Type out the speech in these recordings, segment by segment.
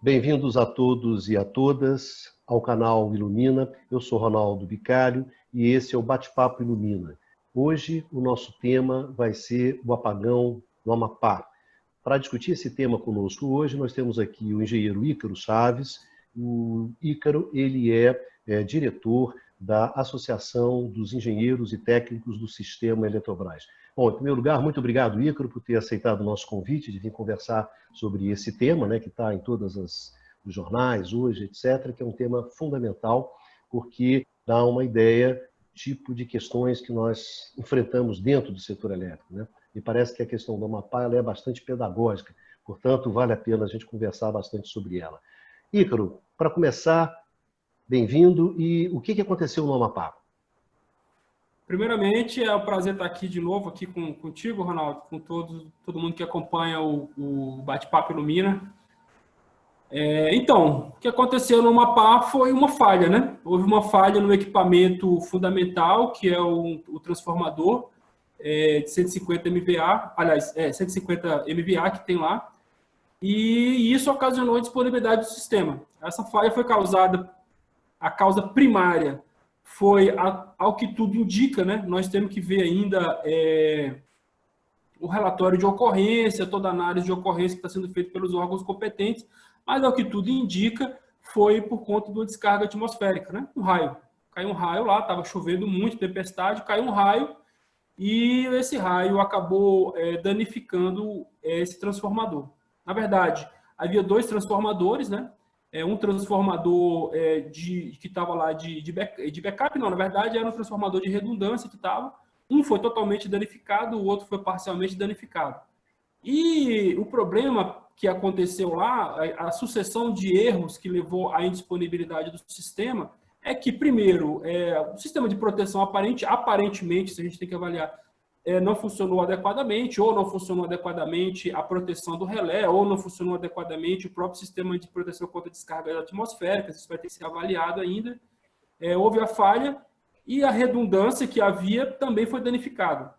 Bem-vindos a todos e a todas ao canal Ilumina. Eu sou Ronaldo Bicalho e esse é o Bate-Papo Ilumina. Hoje o nosso tema vai ser o apagão no Amapá. Para discutir esse tema conosco hoje, nós temos aqui o engenheiro Ícaro Chaves. O Ícaro, ele é diretor da Associação dos Engenheiros e Técnicos do Sistema Eletrobras. Bom, em primeiro lugar, muito obrigado, Ícaro, por ter aceitado o nosso convite de vir conversar sobre esse tema, né, que está em todos os jornais hoje, etc., que é um tema fundamental, porque dá uma ideia do tipo de questões que nós enfrentamos dentro do setor elétrico, né? Me parece que a questão do Amapá ela é bastante pedagógica, portanto, vale a pena a gente conversar bastante sobre ela. Ícaro, para começar, bem-vindo. E o que aconteceu no Amapá? Primeiramente, é um prazer estar aqui de novo aqui contigo, Ronaldo, com todo mundo que acompanha o Bate-Papo Ilumina. Então, o que aconteceu no Amapá foi uma falha, né? Houve uma falha no equipamento fundamental, que é o transformador de 150 MVA, aliás, 150 MVA que tem lá, e isso ocasionou a disponibilidade do sistema. Essa falha foi causada, a causa primária foi, ao que tudo indica, né? Nós temos que ver ainda o relatório de ocorrência, toda a análise de ocorrência que está sendo feita pelos órgãos competentes, mas ao que tudo indica, foi por conta da descarga atmosférica, né? Um raio. Caiu um raio lá, estava chovendo muito, tempestade, caiu um raio, e esse raio acabou danificando esse transformador. Na verdade, havia dois transformadores, né? Um transformador que estava lá de backup, não, na verdade era um transformador de redundância que estava. Um foi totalmente danificado, o outro foi parcialmente danificado. E o problema que aconteceu lá, a sucessão de erros que levou à indisponibilidade do sistema, é que, primeiro, o sistema de proteção aparentemente, se a gente tem que avaliar, não funcionou adequadamente, ou não funcionou adequadamente a proteção do relé, ou não funcionou adequadamente o próprio sistema de proteção contra descargas atmosféricas, isso vai ter que ser avaliado ainda. Houve a falha e a redundância que havia também foi danificada.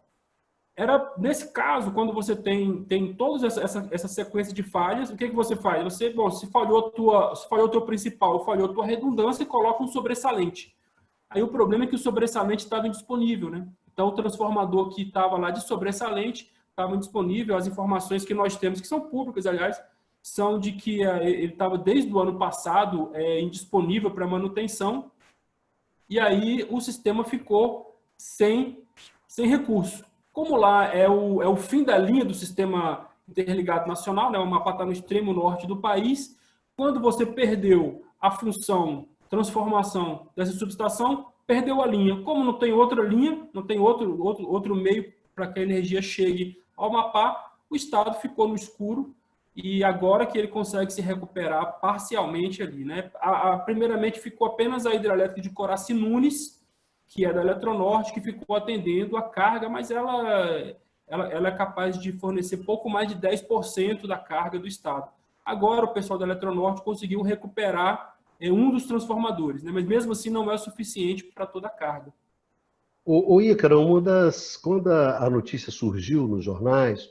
Nesse caso, quando você tem toda essa sequência de falhas, o que você faz? Você, se falhou o teu principal, falhou a tua redundância, coloca um sobressalente. Aí o problema é que o sobressalente estava indisponível, né? Então, o transformador que estava lá de sobressalente estava indisponível. As informações que nós temos, que são públicas, aliás, são de que ele estava desde o ano passado indisponível para manutenção. E aí o sistema ficou sem recurso. Como lá é o fim da linha do sistema interligado nacional, né? O Amapá está no extremo norte do país. Quando você perdeu a função transformação dessa subestação, perdeu a linha. Como não tem outra linha, não tem outro meio para que a energia chegue ao Amapá, o Estado ficou no escuro e agora que ele consegue se recuperar parcialmente ali, né? Primeiramente ficou apenas a hidrelétrica de Coraci Nunes, que é da Eletronorte, que ficou atendendo a carga, mas ela é capaz de fornecer pouco mais de 10% da carga do Estado. Agora o pessoal da Eletronorte conseguiu recuperar um dos transformadores, né? Mas mesmo assim não é o suficiente para toda a carga. O Ícaro, quando a notícia surgiu nos jornais,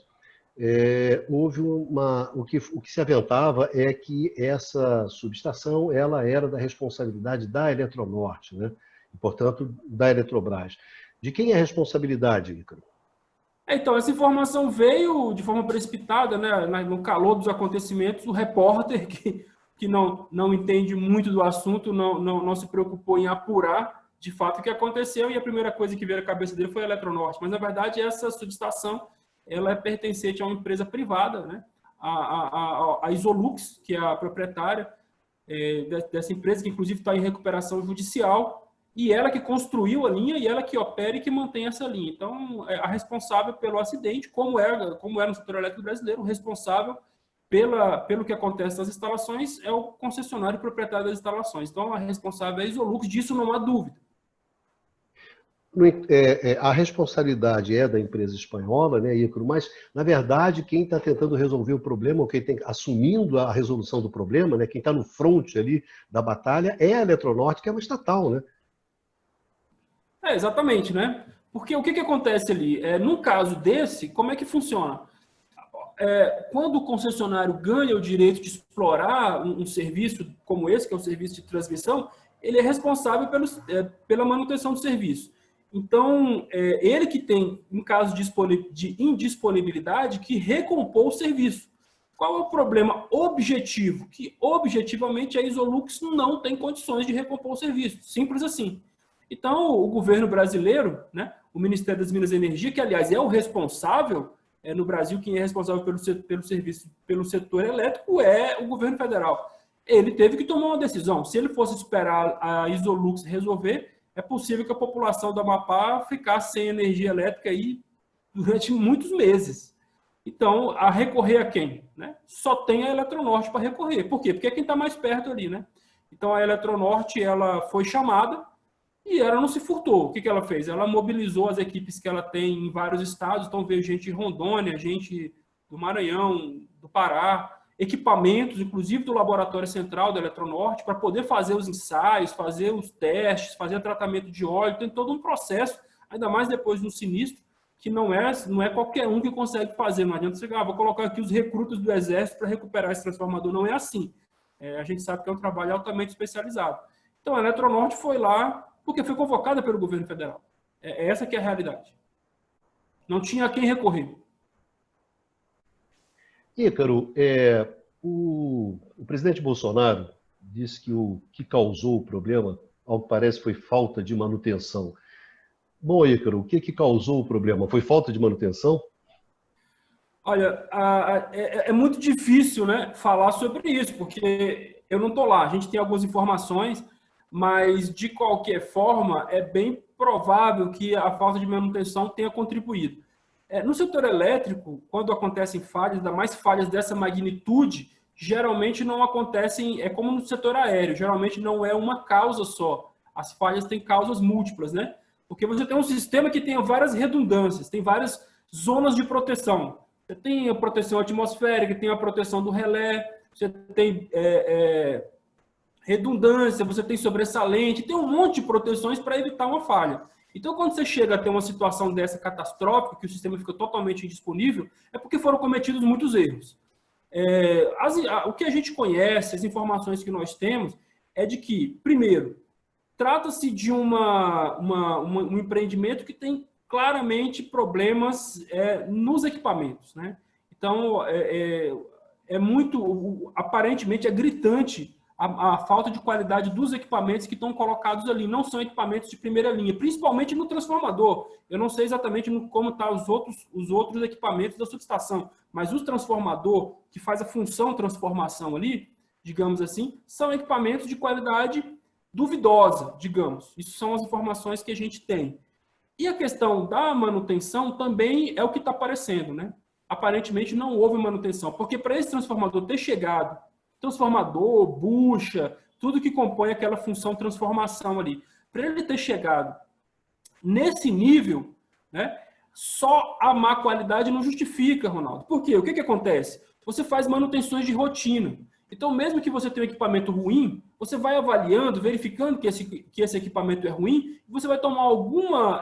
houve o que se aventava é que essa subestação ela era da responsabilidade da Eletronorte, né? E, portanto, da Eletrobras. De quem é a responsabilidade, Ícaro? Então, essa informação veio de forma precipitada, né? No calor dos acontecimentos, o repórter que não entende muito do assunto, não se preocupou em apurar de fato o que aconteceu, e a primeira coisa que veio à cabeça dele foi a Eletronorte. Mas, na verdade, essa subestação ela é pertencente a uma empresa privada, né? A Isolux, que é a proprietária dessa empresa, que inclusive está em recuperação judicial, e ela que construiu a linha e ela que opera e que mantém essa linha. Então, a responsável pelo acidente, como é no setor elétrico brasileiro, o responsável pelo que acontece nas instalações é o concessionário proprietário das instalações. Então, a responsável é a Isolux, disso não há dúvida. A responsabilidade é da empresa espanhola, né, Ícaro? Mas, na verdade, quem está tentando resolver o problema, ou quem está assumindo a resolução do problema, né, quem está no fronte ali da batalha, é a Eletronorte, que é uma estatal, né? Exatamente, né? Porque o que acontece ali? Num caso desse, como é que funciona? quando o concessionário ganha o direito de explorar um serviço como esse, que é o serviço de transmissão, ele é responsável pela manutenção do serviço. Então, ele que tem, em caso de indisponibilidade, que recompor o serviço. Qual é o problema objetivo? Que, objetivamente, a Isolux não tem condições de recompor o serviço. Simples assim. Então, o governo brasileiro, né, o Ministério das Minas e Energia, que, aliás, é o responsável, no Brasil, quem é responsável pelo setor elétrico é o governo federal. Ele teve que tomar uma decisão. Se ele fosse esperar a Isolux resolver, é possível que a população do Amapá ficasse sem energia elétrica aí durante muitos meses. Então, a recorrer a quem? Né? Só tem a Eletronorte para recorrer. Por quê? Porque é quem está mais perto ali, né? Então, a Eletronorte, ela foi chamada e ela não se furtou. O que ela fez? Ela mobilizou as equipes que ela tem em vários estados. Então, veio gente de Rondônia, gente do Maranhão, do Pará, equipamentos, inclusive do Laboratório Central da Eletronorte, para poder fazer os ensaios, fazer os testes, fazer tratamento de óleo. Tem todo um processo, ainda mais depois de um sinistro, que não é qualquer um que consegue fazer. Não adianta você vou colocar aqui os recrutas do Exército para recuperar esse transformador. Não é assim. A gente sabe que é um trabalho altamente especializado. Então, a Eletronorte foi lá porque foi convocada pelo governo federal. Essa que é a realidade. Não tinha a quem recorrer. Ícaro, o presidente Bolsonaro disse que o que causou o problema, ao que parece, foi falta de manutenção. Bom, Ícaro, o que causou o problema? Foi falta de manutenção? Olha, é muito difícil, né, falar sobre isso, porque eu não estou lá. A gente tem algumas informações, mas, de qualquer forma, é bem provável que a falta de manutenção tenha contribuído. No setor elétrico, quando acontecem falhas, ainda mais falhas dessa magnitude, geralmente não acontecem, é como no setor aéreo, geralmente não é uma causa só. As falhas têm causas múltiplas, né? Porque você tem um sistema que tem várias redundâncias, tem várias zonas de proteção. Você tem a proteção atmosférica, tem a proteção do relé, você tem redundância, você tem sobressalente, tem um monte de proteções para evitar uma falha. Então, quando você chega a ter uma situação dessa catastrófica, que o sistema fica totalmente indisponível, é porque foram cometidos muitos erros. O que a gente conhece, as informações que nós temos, é de que, primeiro, trata-se de um empreendimento que tem claramente problemas nos equipamentos, né? Então, aparentemente é gritante a falta de qualidade dos equipamentos que estão colocados ali. Não são equipamentos de primeira linha, principalmente no transformador. Eu não sei exatamente como estão os outros equipamentos da subestação, mas o transformador, que faz a função transformação ali, digamos assim, são equipamentos de qualidade duvidosa, digamos. Isso são as informações que a gente tem. E a questão da manutenção também é o que está aparecendo, né? Aparentemente não houve manutenção, porque para esse transformador ter chegado, transformador, bucha, tudo que compõe aquela função transformação ali, para ele ter chegado nesse nível, né, só a má qualidade não justifica, Ronaldo. Por quê? O que acontece? Você faz manutenções de rotina. Então, mesmo que você tenha um equipamento ruim, você vai avaliando, verificando que esse equipamento é ruim, e você vai tomar alguma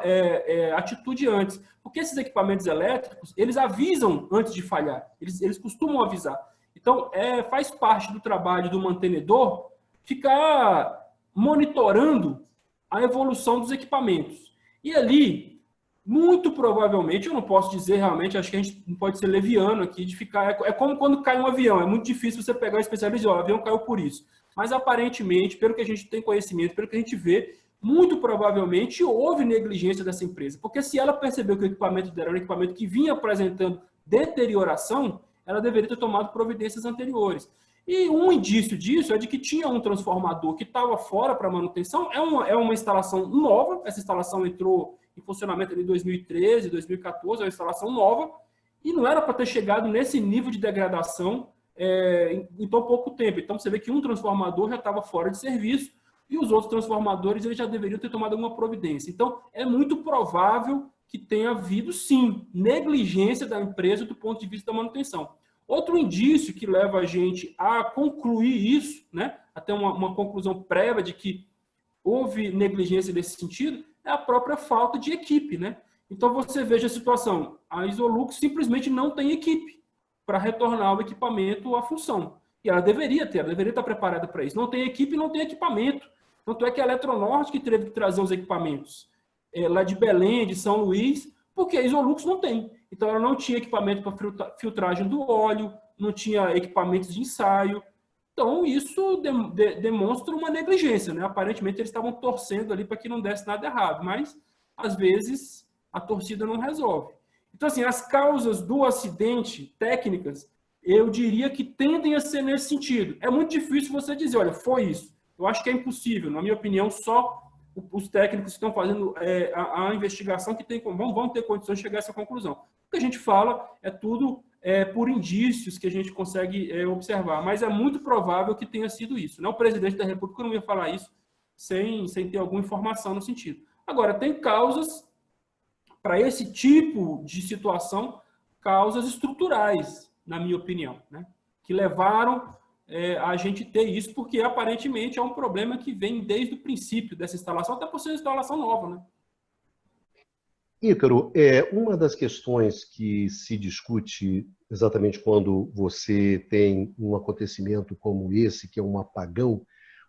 atitude antes. Porque esses equipamentos elétricos, eles avisam antes de falhar. Eles costumam avisar. Então, faz parte do trabalho do mantenedor ficar monitorando a evolução dos equipamentos. E ali, muito provavelmente, eu não posso dizer realmente, acho que a gente não pode ser leviano aqui, de ficar... É como quando cai um avião, é muito difícil você pegar um especialista e dizer, o avião caiu por isso. Mas, aparentemente, pelo que a gente tem conhecimento, pelo que a gente vê, muito provavelmente houve negligência dessa empresa. Porque se ela percebeu que o equipamento dela era um equipamento que vinha apresentando deterioração, ela deveria ter tomado providências anteriores. E um indício disso é de que tinha um transformador que estava fora para manutenção. É uma instalação nova, essa instalação entrou em funcionamento em 2013, 2014, é uma instalação nova, e não era para ter chegado nesse nível de degradação em tão pouco tempo. Então, você vê que um transformador já estava fora de serviço e os outros transformadores eles já deveriam ter tomado alguma providência. Então, é muito provável que tenha havido, sim, negligência da empresa do ponto de vista da manutenção. Outro indício que leva a gente a concluir isso, né, até uma conclusão prévia de que houve negligência nesse sentido, é a própria falta de equipe, né? Então, você veja a situação, a Isolux simplesmente não tem equipe para retornar o equipamento à função. E ela deveria estar preparada para isso. Não tem equipe, não tem equipamento. Tanto é que a Eletronorte que teve que trazer os equipamentos lá de Belém, de São Luís, porque a Isolux não tem. Então, ela não tinha equipamento para filtragem do óleo, não tinha equipamentos de ensaio. Então, isso demonstra uma negligência, né? Aparentemente, eles estavam torcendo ali para que não desse nada errado, mas, às vezes, a torcida não resolve. Então, assim, as causas do acidente técnicas, eu diria que tendem a ser nesse sentido. É muito difícil você dizer, olha, foi isso. Eu acho que é impossível. Na minha opinião, só os técnicos que estão fazendo a investigação que vão ter condições de chegar a essa conclusão. O que a gente fala é tudo por indícios que a gente consegue observar, mas é muito provável que tenha sido isso. Né? O presidente da República não ia falar isso sem ter alguma informação no sentido. Agora, tem causas para esse tipo de situação, causas estruturais, na minha opinião, né? Que levaram a gente ter isso, porque aparentemente é um problema que vem desde o princípio dessa instalação, até por ser uma instalação nova, né? Ícaro, uma das questões que se discute exatamente quando você tem um acontecimento como esse, que é um apagão,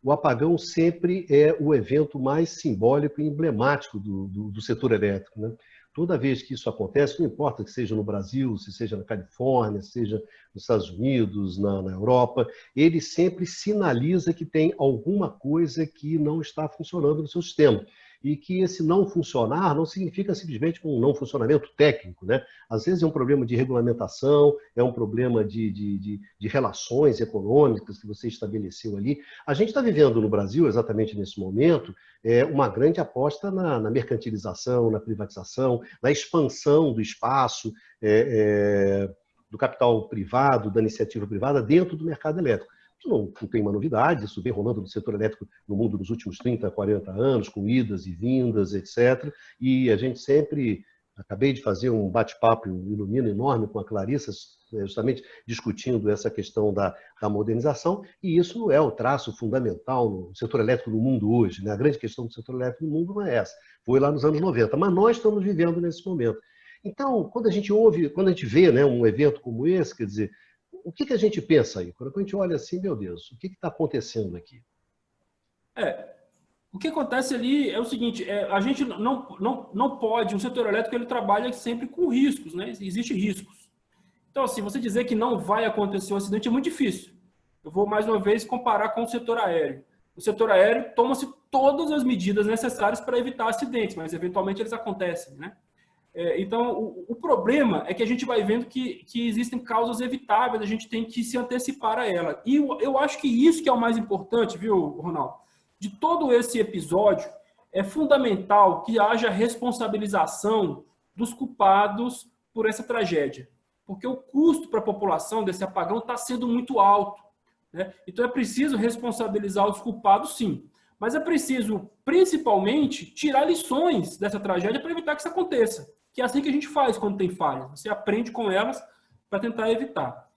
o apagão sempre é o evento mais simbólico e emblemático do setor elétrico, né? Toda vez que isso acontece, não importa que seja no Brasil, se seja na Califórnia, seja nos Estados Unidos, na Europa, ele sempre sinaliza que tem alguma coisa que não está funcionando no seu sistema. E que esse não funcionar não significa simplesmente um não funcionamento técnico, né? Às vezes é um problema de regulamentação, é um problema de relações econômicas que você estabeleceu ali. A gente está vivendo no Brasil, exatamente nesse momento, uma grande aposta na mercantilização, na privatização, na expansão do espaço, do capital privado, da iniciativa privada dentro do mercado elétrico. Não tem uma novidade, isso vem rolando no setor elétrico no mundo nos últimos 30, 40 anos, com idas e vindas, etc. E a gente sempre... Acabei de fazer um bate-papo Ilumina enorme com a Clarissa, justamente discutindo essa questão da modernização, e isso não é o traço fundamental no setor elétrico no mundo hoje, né? A grande questão do setor elétrico no mundo não é essa, foi lá nos anos 90, mas nós estamos vivendo nesse momento. Então, quando a gente vê, né, um evento como esse, quer dizer, o que a gente pensa aí? Quando a gente olha assim, meu Deus, o que está acontecendo aqui? O que acontece ali é o seguinte, a gente não pode, o setor elétrico ele trabalha sempre com riscos, né? Existem riscos. Então, assim, você dizer que não vai acontecer um acidente é muito difícil. Eu vou, mais uma vez, comparar com o setor aéreo. No setor aéreo, toma-se todas as medidas necessárias para evitar acidentes, mas, eventualmente, eles acontecem, né? Então, o problema é que a gente vai vendo que existem causas evitáveis, a gente tem que se antecipar a ela. E eu acho que isso que é o mais importante, viu, Ronaldo? De todo esse episódio, é fundamental que haja responsabilização dos culpados por essa tragédia. Porque o custo para a população desse apagão está sendo muito alto, né? Então, é preciso responsabilizar os culpados, sim. Mas é preciso, principalmente, tirar lições dessa tragédia para evitar que isso aconteça. Que é assim que a gente faz quando tem falhas. Você aprende com elas para tentar evitar.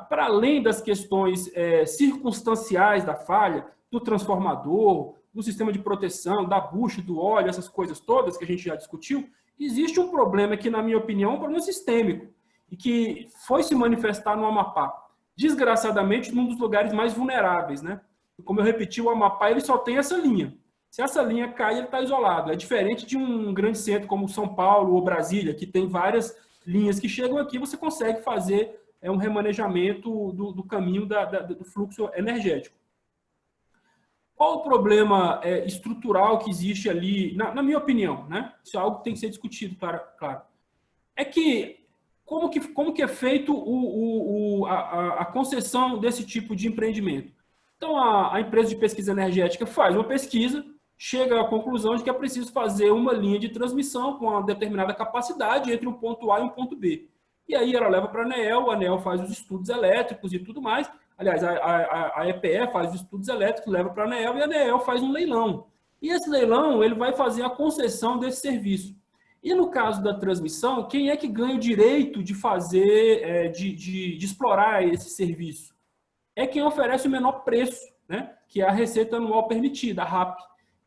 Para além das questões circunstanciais da falha, do transformador, do sistema de proteção, da bucha, do óleo, essas coisas todas que a gente já discutiu, existe um problema que, na minha opinião, é um problema sistêmico e que foi se manifestar no Amapá. Desgraçadamente, num dos lugares mais vulneráveis, né? Como eu repeti, o Amapá ele só tem essa linha. Se essa linha cai, ele está isolado. É diferente de um grande centro como São Paulo ou Brasília, que tem várias linhas que chegam aqui, você consegue fazer um remanejamento do caminho do fluxo energético. Qual o problema estrutural que existe ali, na minha opinião, né? Isso é algo que tem que ser discutido, claro. É que como que é feito a concessão desse tipo de empreendimento? Então, a empresa de pesquisa energética faz uma pesquisa, chega à conclusão de que é preciso fazer uma linha de transmissão com uma determinada capacidade entre um ponto A e um ponto B. E aí ela leva para a ANEEL faz os estudos elétricos e tudo mais. Aliás, a EPE faz os estudos elétricos, leva para a ANEEL e a ANEEL faz um leilão. E esse leilão ele vai fazer a concessão desse serviço. E no caso da transmissão, quem é que ganha o direito de fazer, de explorar esse serviço? É quem oferece o menor preço, né? Que é a receita anual permitida, a RAP.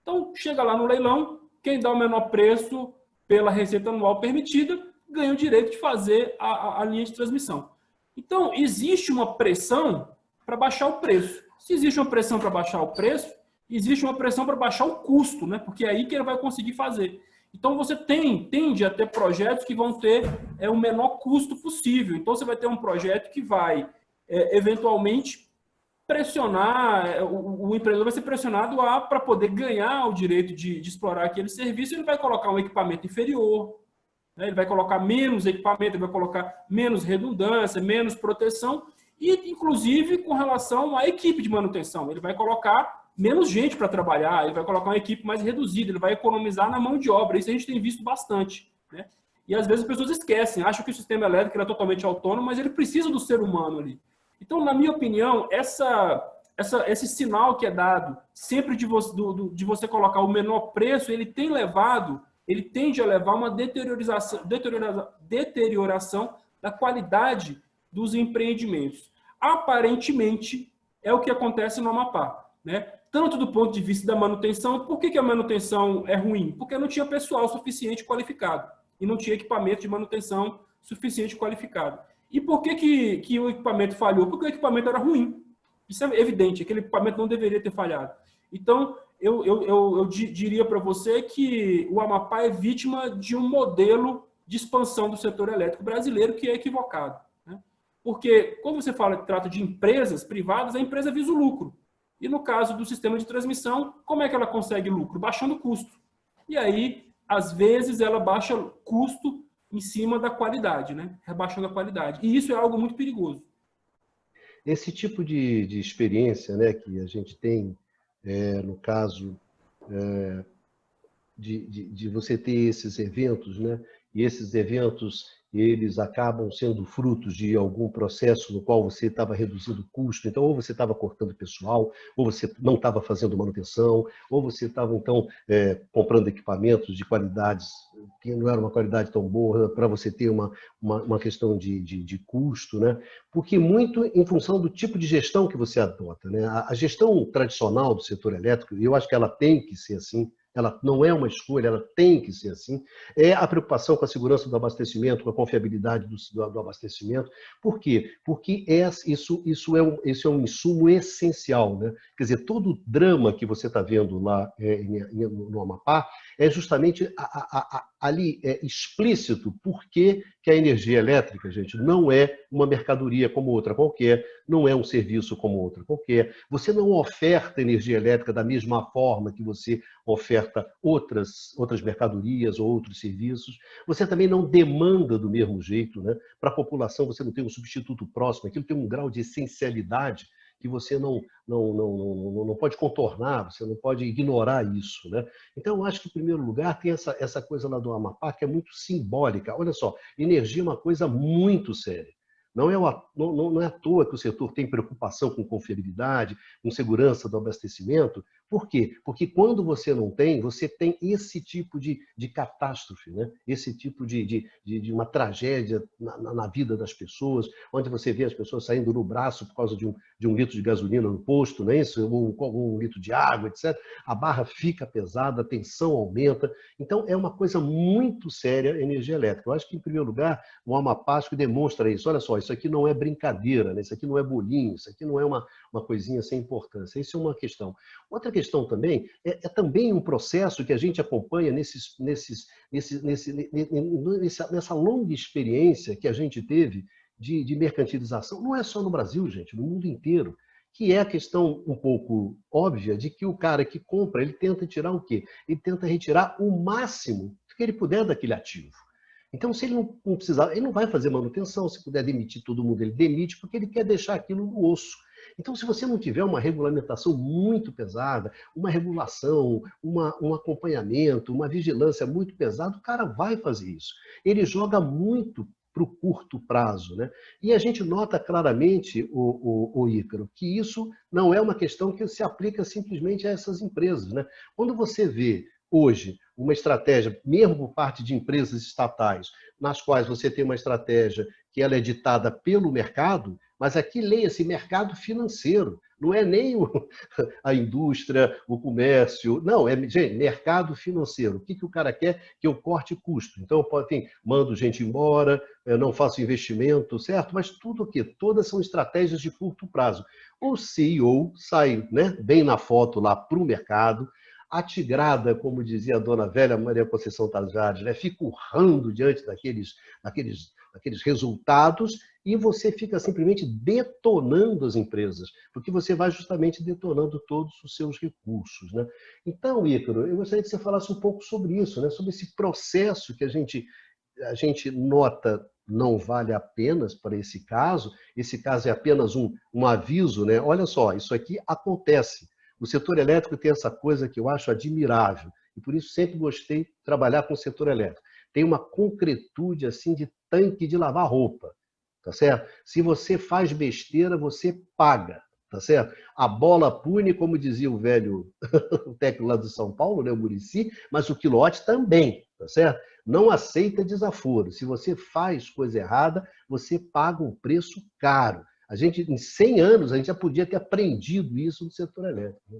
Então, chega lá no leilão, quem dá o menor preço pela receita anual permitida ganha o direito de fazer a linha de transmissão. Então, existe uma pressão para baixar o preço. Se existe uma pressão para baixar o preço, existe uma pressão para baixar o custo, né? Porque é aí que ele vai conseguir fazer. Então, você tende a ter projetos que vão ter o menor custo possível. Então, você vai ter um projeto que vai, eventualmente, pressionar, o empreendedor vai ser pressionado para poder ganhar o direito de explorar aquele serviço, ele vai colocar um equipamento inferior, né? Ele vai colocar menos equipamento, ele vai colocar menos redundância, menos proteção, e, inclusive, com relação à equipe de manutenção, ele vai colocar menos gente para trabalhar, ele vai colocar uma equipe mais reduzida, ele vai economizar na mão de obra. Isso a gente tem visto bastante, né? E, às vezes, as pessoas esquecem, acham que o sistema elétrico é totalmente autônomo, mas ele precisa do ser humano ali. Então, na minha opinião, esse sinal que é dado sempre de você colocar o menor preço, ele tende a levar a uma deterioração da qualidade dos empreendimentos. Aparentemente, é o que acontece no Amapá, né? Tanto do ponto de vista da manutenção. Por que a manutenção é ruim? Porque não tinha pessoal suficiente qualificado e não tinha equipamento de manutenção suficiente qualificado. E por que o equipamento falhou? Porque o equipamento era ruim. Isso é evidente, aquele equipamento não deveria ter falhado. Então, eu diria para você que o Amapá é vítima de um modelo de expansão do setor elétrico brasileiro que é equivocado, né? Porque, quando você trata de empresas privadas, a empresa visa o lucro. E no caso do sistema de transmissão, como é que ela consegue lucro? Baixando o custo. E aí, às vezes, ela baixa custo em cima da qualidade, né? Rebaixando a qualidade. E isso é algo muito perigoso. Esse tipo de experiência, né, que a gente tem, no caso de você ter esses eventos, né, e esses eventos eles acabam sendo frutos de algum processo no qual você estava reduzindo o custo, então ou você estava cortando pessoal, ou você não estava fazendo manutenção, ou você estava então comprando equipamentos de qualidades que não era uma qualidade tão boa para você ter uma questão de custo, né? Porque muito em função do tipo de gestão que você adota, né? A gestão tradicional do setor elétrico, e eu acho que ela tem que ser assim, ela não é uma escolha, ela tem que ser assim, é a preocupação com a segurança do abastecimento, com a confiabilidade do abastecimento. Por quê? Porque isso é um insumo essencial, né? Quer dizer, todo o drama que você está vendo lá no Amapá é justamente ali explícito por que a energia elétrica, gente, não é uma mercadoria como outra qualquer, não é um serviço como outra qualquer. Você não oferta energia elétrica da mesma forma que você oferta outras mercadorias ou outros serviços. Você também não demanda do mesmo jeito, né? Para a população você não tem um substituto próximo, aquilo tem um grau de essencialidade que você não pode contornar, você não pode ignorar isso, né? Então, eu acho que, em primeiro lugar, tem essa coisa lá do Amapá que é muito simbólica. Olha só, energia é uma coisa muito séria. Não é à toa que o setor tem preocupação com confiabilidade, com segurança do abastecimento. Por quê? Porque quando você tem esse tipo de catástrofe, né? Esse tipo de uma tragédia na vida das pessoas, onde você vê as pessoas saindo no braço por causa de um litro de gasolina no posto, não é isso? Um litro de água, etc. A barra fica pesada, a tensão aumenta. Então, é uma coisa muito séria a energia elétrica. Eu acho que, em primeiro lugar, o Amapá demonstra isso. Olha só, isso aqui não é brincadeira, né? Isso aqui não é bolinho, isso aqui não é uma coisinha sem importância. Isso é uma questão. Outra questão também é também um processo que a gente acompanha nessa longa experiência que a gente teve de mercantilização. Não é só no Brasil, gente, no mundo inteiro. Que é a questão um pouco óbvia de que o cara que compra, ele tenta tirar o quê? Ele tenta retirar o máximo que ele puder daquele ativo. Então, se ele não precisar, ele não vai fazer manutenção. Se puder demitir todo mundo, ele demite, porque ele quer deixar aquilo no osso. Então, se você não tiver uma regulamentação muito pesada, uma regulação, um acompanhamento, uma vigilância muito pesada, o cara vai fazer isso. Ele joga muito para o curto prazo, né? E a gente nota claramente, o Ícaro, que isso não é uma questão que se aplica simplesmente a essas empresas, né? Quando você vê hoje uma estratégia, mesmo por parte de empresas estatais, nas quais você tem uma estratégia que ela é ditada pelo mercado, mas aqui leia-se mercado financeiro. Não é nem a indústria, o comércio, não, é, gente, mercado financeiro. O que o cara quer? Que eu corte custo. Então, enfim, mando gente embora, eu não faço investimento, certo? Mas tudo o quê? Todas são estratégias de curto prazo. O CEO sai, né, bem na foto lá para o mercado, atigrada, como dizia a dona velha Maria Conceição Tavares, né, fica urrando diante daqueles resultados e você fica simplesmente detonando as empresas, porque você vai justamente detonando todos os seus recursos, né? Então, Ícaro, eu gostaria que você falasse um pouco sobre isso, né? Sobre esse processo que a gente nota não vale apenas para esse caso é apenas um aviso, né? Olha só, isso aqui acontece. O setor elétrico tem essa coisa que eu acho admirável, e por isso sempre gostei de trabalhar com o setor elétrico. Tem uma concretude assim de tanque de lavar roupa, tá certo? Se você faz besteira, você paga, tá certo? A bola pune, como dizia o velho o técnico lá do São Paulo, né, o Muricy, mas o Quillotte também, tá certo? Não aceita desaforo. Se você faz coisa errada, você paga um preço caro. A gente, em 100 anos, a gente já podia ter aprendido isso no setor elétrico, né?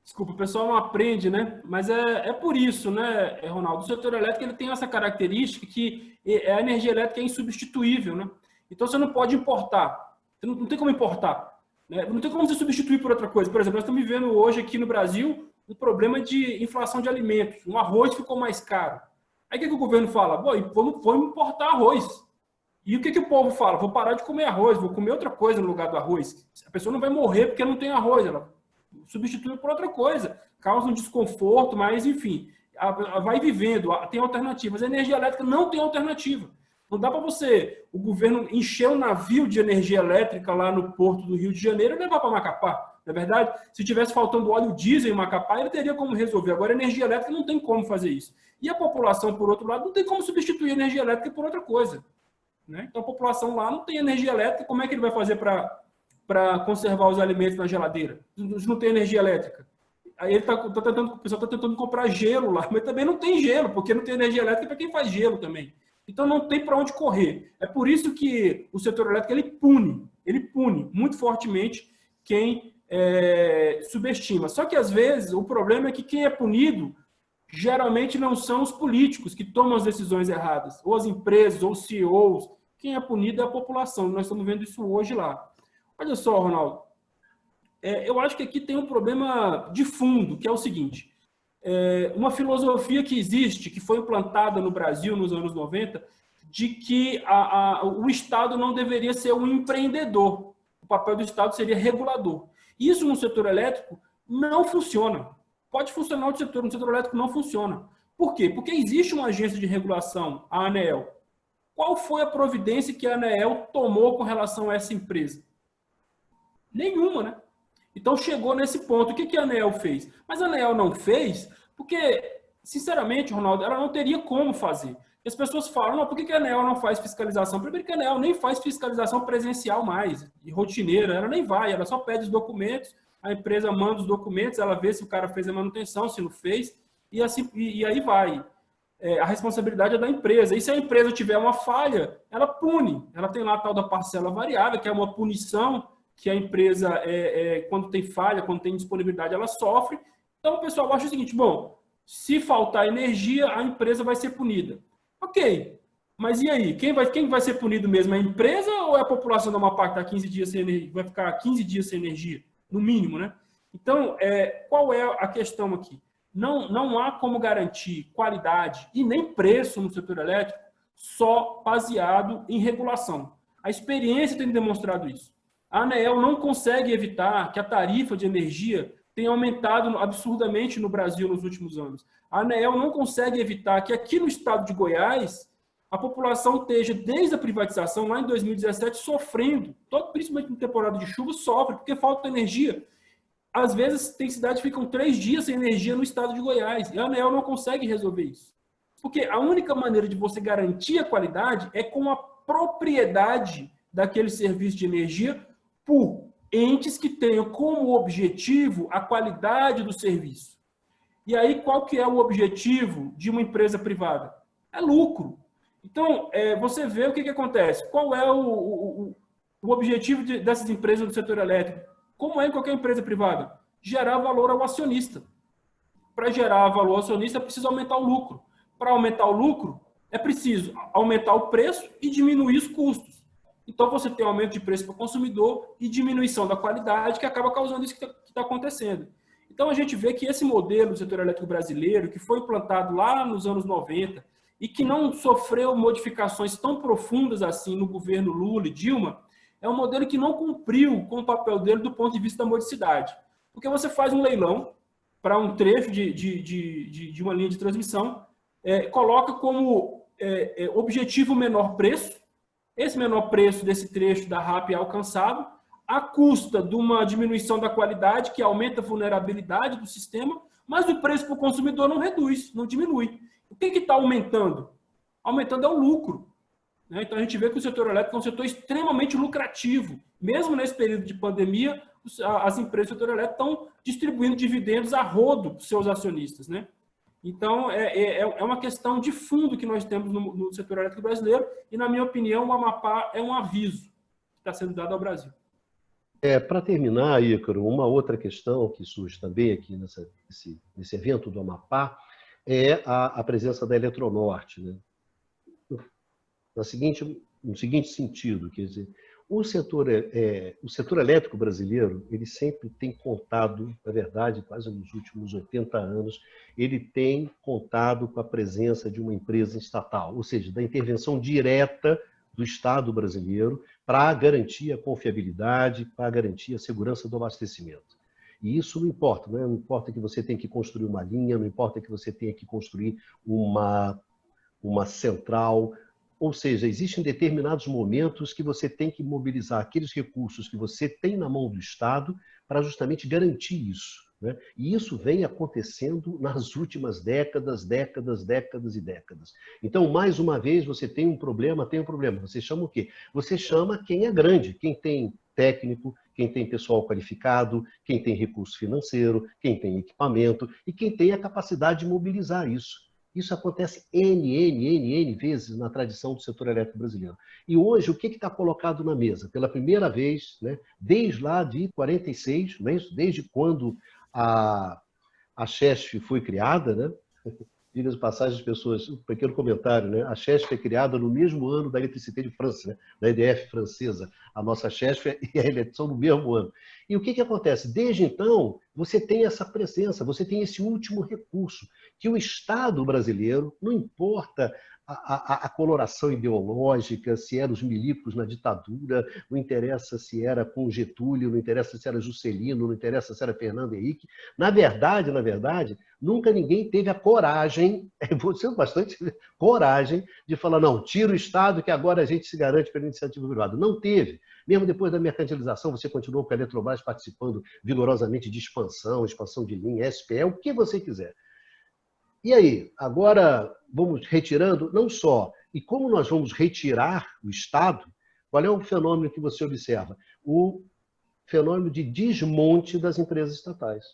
Desculpa, o pessoal não aprende, né? Mas é por isso, né, Ronaldo? O setor elétrico ele tem essa característica que a energia elétrica é insubstituível, né? Então você não pode importar. Você não tem como importar, né? Não tem como você substituir por outra coisa. Por exemplo, nós estamos vivendo hoje aqui no Brasil um problema de inflação de alimentos. Um arroz ficou mais caro. Aí o que o governo fala? Bom, vamos importar arroz. E o que o povo fala? Vou parar de comer arroz, vou comer outra coisa no lugar do arroz. A pessoa não vai morrer porque não tem arroz, ela substitui por outra coisa, causa um desconforto, mas enfim, vai vivendo, tem alternativas. A energia elétrica não tem alternativa. Não dá para você, o governo, encher um navio de energia elétrica lá no porto do Rio de Janeiro e levar para Macapá. Na verdade, se tivesse faltando óleo diesel em Macapá, ele teria como resolver. Agora, a energia elétrica não tem como fazer isso. E a população, por outro lado, não tem como substituir a energia elétrica por outra coisa, né? Então, a população lá não tem energia elétrica, como é que ele vai fazer para conservar os alimentos na geladeira? Não tem energia elétrica. Aí o pessoal está tentando comprar gelo lá, mas também não tem gelo, porque não tem energia elétrica para quem faz gelo também. Então não tem para onde correr. É por isso que o setor elétrico ele pune muito fortemente quem subestima. Só que às vezes o problema é que quem é punido geralmente não são os políticos que tomam as decisões erradas, ou as empresas, ou os CEOs. Quem é punido é a população. Nós estamos vendo isso hoje lá. Olha só, Ronaldo, eu acho que aqui tem um problema de fundo, que é o seguinte, uma filosofia que existe, que foi implantada no Brasil nos anos 90, de que o Estado não deveria ser um empreendedor, o papel do Estado seria regulador. Isso no setor elétrico não funciona. Pode funcionar no setor elétrico não funciona. Por quê? Porque existe uma agência de regulação, a ANEEL. Qual foi a providência que a ANEEL tomou com relação a essa empresa? Nenhuma, né? Então chegou nesse ponto. O que a ANEEL fez? Mas a ANEEL não fez porque, sinceramente, Ronaldo, ela não teria como fazer. As pessoas falam, não, por que a ANEEL não faz fiscalização? Primeiro que a ANEEL nem faz fiscalização presencial mais, e rotineira, ela nem vai, ela só pede os documentos, a empresa manda os documentos, ela vê se o cara fez a manutenção, se não fez, e, assim, e aí vai. A responsabilidade é da empresa. E se a empresa tiver uma falha, ela pune. Ela tem lá a tal da parcela variável, que é uma punição que a empresa, quando tem falha, quando tem disponibilidade, ela sofre. Então, o pessoal acha o seguinte, bom, se faltar energia, a empresa vai ser punida. Ok, mas e aí? Quem vai ser punido mesmo? É a empresa ou é a população do Amapá que está 15 dias sem energia? Vai ficar 15 dias sem energia, no mínimo, né? Então, qual é a questão aqui? Não há como garantir qualidade e nem preço no setor elétrico só baseado em regulação. A experiência tem demonstrado isso. A ANEEL não consegue evitar que a tarifa de energia tenha aumentado absurdamente no Brasil nos últimos anos. A ANEEL não consegue evitar que aqui no estado de Goiás a população esteja, desde a privatização, lá em 2017, sofrendo. Principalmente na temporada de chuva, sofre, porque falta energia. Às vezes, tem cidades que ficam 3 dias sem energia no estado de Goiás. E a ANEEL não consegue resolver isso. Porque a única maneira de você garantir a qualidade é com a propriedade daquele serviço de energia por entes que tenham como objetivo a qualidade do serviço. E aí, qual que é o objetivo de uma empresa privada? É lucro. Então, você vê o que acontece. Qual é o objetivo dessas empresas do setor elétrico? Como é em qualquer empresa privada? Gerar valor ao acionista. Para gerar valor ao acionista, é preciso aumentar o lucro. Para aumentar o lucro, é preciso aumentar o preço e diminuir os custos. Então, você tem aumento de preço para o consumidor e diminuição da qualidade, que acaba causando isso que está acontecendo. Então, a gente vê que esse modelo do setor elétrico brasileiro, que foi implantado lá nos anos 90 e que não sofreu modificações tão profundas assim no governo Lula e Dilma, é um modelo que não cumpriu com o papel dele do ponto de vista da modicidade. Porque você faz um leilão para um trecho de uma linha de transmissão, coloca como objetivo o menor preço. Esse menor preço desse trecho da RAP é alcançado à custa de uma diminuição da qualidade, que aumenta a vulnerabilidade do sistema, mas o preço para o consumidor não reduz, não diminui. O que está aumentando? Aumentando é o lucro. Né? Então, a gente vê que o setor elétrico é um setor extremamente lucrativo. Mesmo nesse período de pandemia, as empresas do setor elétrico estão distribuindo dividendos a rodo para os seus acionistas. Né? Então, é uma questão de fundo que nós temos no setor elétrico brasileiro e, na minha opinião, o Amapá é um aviso que está sendo dado ao Brasil. Para terminar, Ícaro, uma outra questão que surge também aqui nesse evento do Amapá é a presença da Eletronorte, né? No seguinte sentido, quer dizer, o setor elétrico brasileiro, ele sempre tem contado, na verdade, quase nos últimos 80 anos, ele tem contado com a presença de uma empresa estatal, ou seja, da intervenção direta do Estado brasileiro para garantir a confiabilidade, para garantir a segurança do abastecimento. E isso não importa, né? Não importa que você tenha que construir uma linha, não importa que você tenha que construir uma central. Ou seja, existem determinados momentos que você tem que mobilizar aqueles recursos que você tem na mão do Estado para justamente garantir isso. Né? E isso vem acontecendo nas últimas décadas. Então, mais uma vez, você tem um problema. Você chama o quê? Você chama quem é grande, quem tem técnico, quem tem pessoal qualificado, quem tem recurso financeiro, quem tem equipamento e quem tem a capacidade de mobilizar isso. Isso acontece N vezes na tradição do setor elétrico brasileiro. E hoje, o que está colocado na mesa? Pela primeira vez, né, desde lá de 46, não é isso? Desde quando a CHESF foi criada, né? Diga de passagem, as pessoas, um pequeno comentário, né? A CHESF foi criada no mesmo ano da Électricité de France, né? Da EDF francesa. A nossa CHESF e a eleição no mesmo ano. E o que acontece? Desde então, você tem essa presença, você tem esse último recurso, que o Estado brasileiro, não importa a coloração ideológica, se eram os milicos na ditadura, não interessa se era com Getúlio, não interessa se era Juscelino, não interessa se era Fernando Henrique. Na verdade, nunca ninguém teve a coragem, você bastante coragem, de falar, não, tira o Estado que agora a gente se garante pela iniciativa privada. Não teve. Mesmo depois da mercantilização, você continuou com a Eletrobras participando vigorosamente de expansão de linha, SPE, o que você quiser. E aí, agora vamos retirando, não só, e como nós vamos retirar o Estado, qual é o fenômeno que você observa? O fenômeno de desmonte das empresas estatais.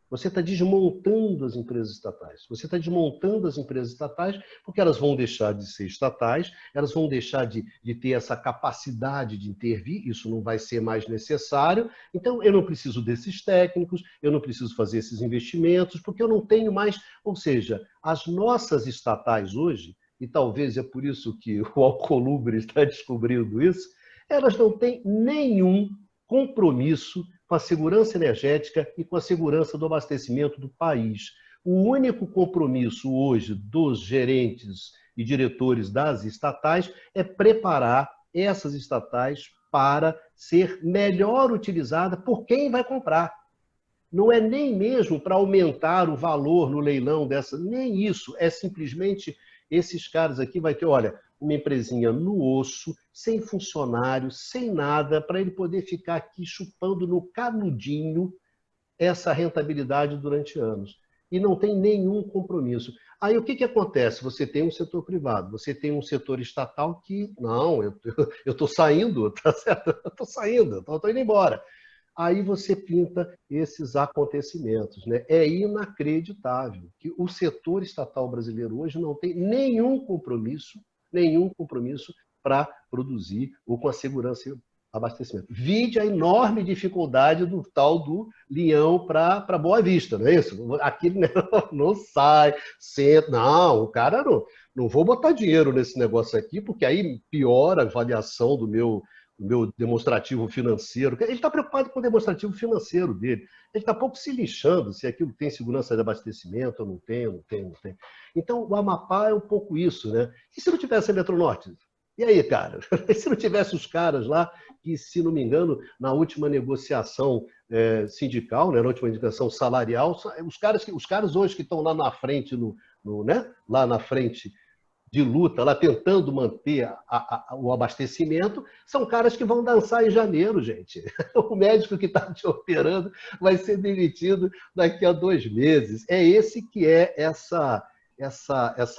Você está desmontando as empresas estatais. Você está desmontando as empresas estatais porque elas vão deixar de ser estatais, elas vão deixar de ter essa capacidade de intervir, isso não vai ser mais necessário. Então, eu não preciso desses técnicos, eu não preciso fazer esses investimentos, porque eu não tenho mais... Ou seja, as nossas estatais hoje, e talvez é por isso que o Alcolumbre está descobrindo isso, elas não têm nenhum compromisso com a segurança energética e com a segurança do abastecimento do país. O único compromisso hoje dos gerentes e diretores das estatais é preparar essas estatais para ser melhor utilizada por quem vai comprar. Não é nem mesmo para aumentar o valor no leilão dessa, nem isso, é simplesmente esses caras aqui vai ter, olha, uma empresinha no osso, sem funcionário, sem nada, para ele poder ficar aqui chupando no canudinho essa rentabilidade durante anos. E não tem nenhum compromisso. Aí o que acontece? Você tem um setor privado, você tem um setor estatal que, não, eu estou saindo, tá certo? Eu estou saindo, estou indo embora. Aí você pinta esses acontecimentos, né? É inacreditável que o setor estatal brasileiro hoje não tem nenhum compromisso nenhum compromisso para produzir ou com a segurança e abastecimento. Vide a enorme dificuldade do tal do Leão para Boa Vista, não é isso? Aqui não sai, senta. Não, o cara não vou botar dinheiro nesse negócio aqui, porque aí piora a avaliação do meu demonstrativo financeiro. Ele está preocupado com o demonstrativo financeiro dele. Ele está pouco se lixando se aquilo tem segurança de abastecimento ou não tem. Então, o Amapá é um pouco isso, né? E se não tivesse Eletronorte? E aí, cara? E se não tivesse os caras lá que, se não me engano, na última negociação sindical, né, na última negociação salarial, os caras hoje que estão lá na frente, né, lá na frente de luta, lá tentando manter o abastecimento, são caras que vão dançar em janeiro, gente. O médico que está te operando vai ser demitido daqui a 2 meses. É esse que é essa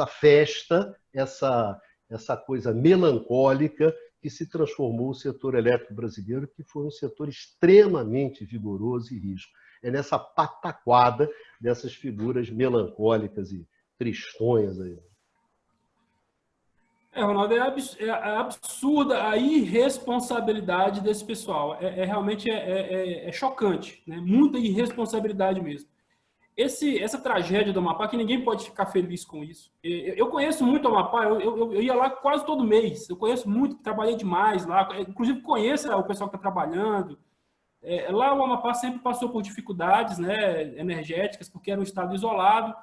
festa, essa coisa melancólica que se transformou o setor elétrico brasileiro, que foi um setor extremamente vigoroso e rígido. É nessa pataquada dessas figuras melancólicas e tristonhas aí. Ronaldo, é absurda a irresponsabilidade desse pessoal. Realmente chocante, né? Muita irresponsabilidade mesmo. Essa tragédia do Amapá, que ninguém pode ficar feliz com isso. Eu conheço muito o Amapá, eu ia lá quase todo mês. Eu conheço muito, trabalhei demais lá. Inclusive, conheço o pessoal que está trabalhando. Lá o Amapá sempre passou por dificuldades, né, energéticas, porque era um estado isolado.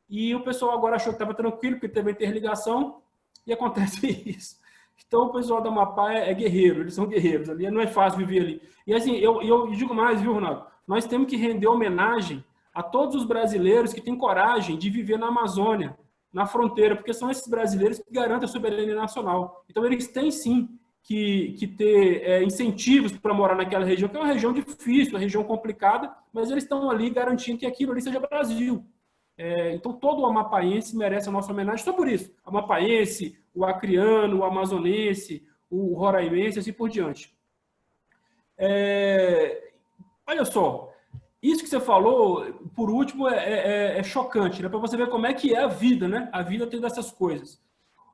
E o pessoal agora achou que estava tranquilo, porque teve interligação. E acontece isso. Então, o pessoal do Amapá é guerreiro, eles são guerreiros ali, não é fácil viver ali. E assim, eu digo mais, viu, Ronaldo? Nós temos que render homenagem a todos os brasileiros que têm coragem de viver na Amazônia, na fronteira, porque são esses brasileiros que garantem a soberania nacional. Então, eles têm sim que ter incentivos para morar naquela região, que é uma região difícil, uma região complicada, mas eles estão ali garantindo que aquilo ali seja Brasil. Então, todo o amapaense merece a nossa homenagem só por isso. O amapaense, o acriano, o amazonense, o roraimense, assim por diante. Olha só, isso que você falou, por último, é chocante, né? Para você ver como é que é a vida, né? A vida tem dessas coisas.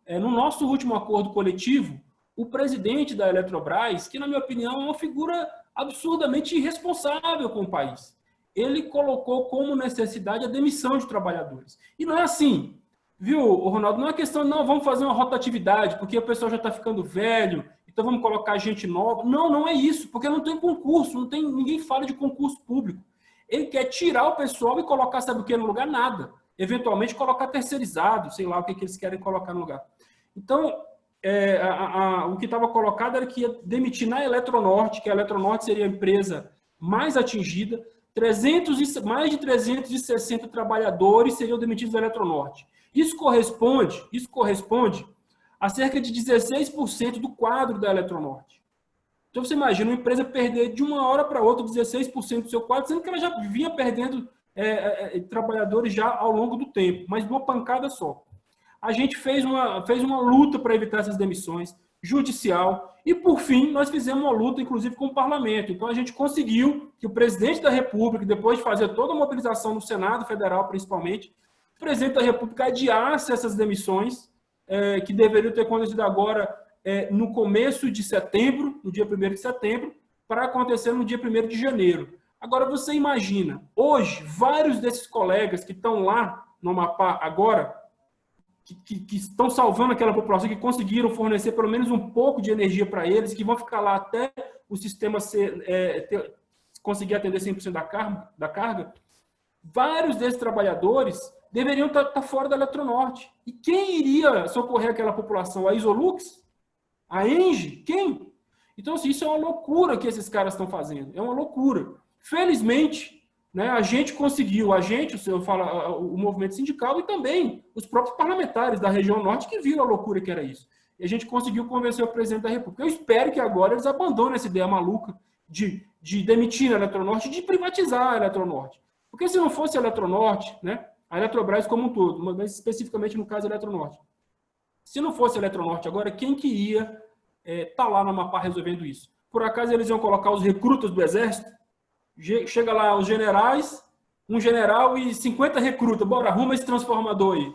No nosso último acordo coletivo, o presidente da Eletrobras, que, na minha opinião, é uma figura absurdamente irresponsável com o país, ele colocou como necessidade a demissão de trabalhadores. E não é assim, viu, Ronaldo? Não é questão de, não, vamos fazer uma rotatividade, porque o pessoal já está ficando velho, então vamos colocar gente nova. Não, não é isso, porque não tem concurso, ninguém fala de concurso público. Ele quer tirar o pessoal e colocar, sabe o que no lugar? Nada. Eventualmente colocar terceirizado, sei lá o que eles querem colocar no lugar. Então, o que estava colocado era que ia demitir na Eletronorte, que a Eletronorte seria a empresa mais atingida, mais de 360 trabalhadores seriam demitidos da Eletronorte. Isso corresponde a cerca de 16% do quadro da Eletronorte. Então, você imagina uma empresa perder de uma hora para outra 16% do seu quadro, sendo que ela já vinha perdendo trabalhadores já ao longo do tempo, mas de uma pancada só. A gente fez uma luta para evitar essas demissões, judicial, e, por fim, nós fizemos uma luta, inclusive, com o parlamento. Então, a gente conseguiu que o presidente da República, depois de fazer toda a mobilização no Senado Federal, principalmente, o presidente da República adiasse essas demissões, que deveriam ter acontecido agora no começo de setembro, no dia 1º de setembro, para acontecer no dia 1º de janeiro. Agora, você imagina, hoje, vários desses colegas que estão lá no Amapá agora, que estão salvando aquela população, que conseguiram fornecer pelo menos um pouco de energia para eles, que vão ficar lá até o sistema conseguir atender 100% da carga, vários desses trabalhadores deveriam estar fora da Eletronorte. E quem iria socorrer aquela população? A Isolux? A Engie? Quem? Então, assim, isso é uma loucura que esses caras estão fazendo. É uma loucura. Felizmente, né, a gente conseguiu, o senhor fala, o movimento sindical e também os próprios parlamentares da região norte que viram a loucura que era isso. E a gente conseguiu convencer o presidente da República. Eu espero que agora eles abandonem essa ideia maluca de demitir a Eletronorte e de privatizar a Eletronorte. Porque se não fosse a Eletronorte, né, a Eletrobras como um todo, mas especificamente no caso da Eletronorte, se não fosse a Eletronorte agora, quem que ia estar lá no Amapá resolvendo isso? Por acaso eles iam colocar os recrutas do Exército? Chega lá os generais, um general e 50 recrutas. Bora, arruma esse transformador aí.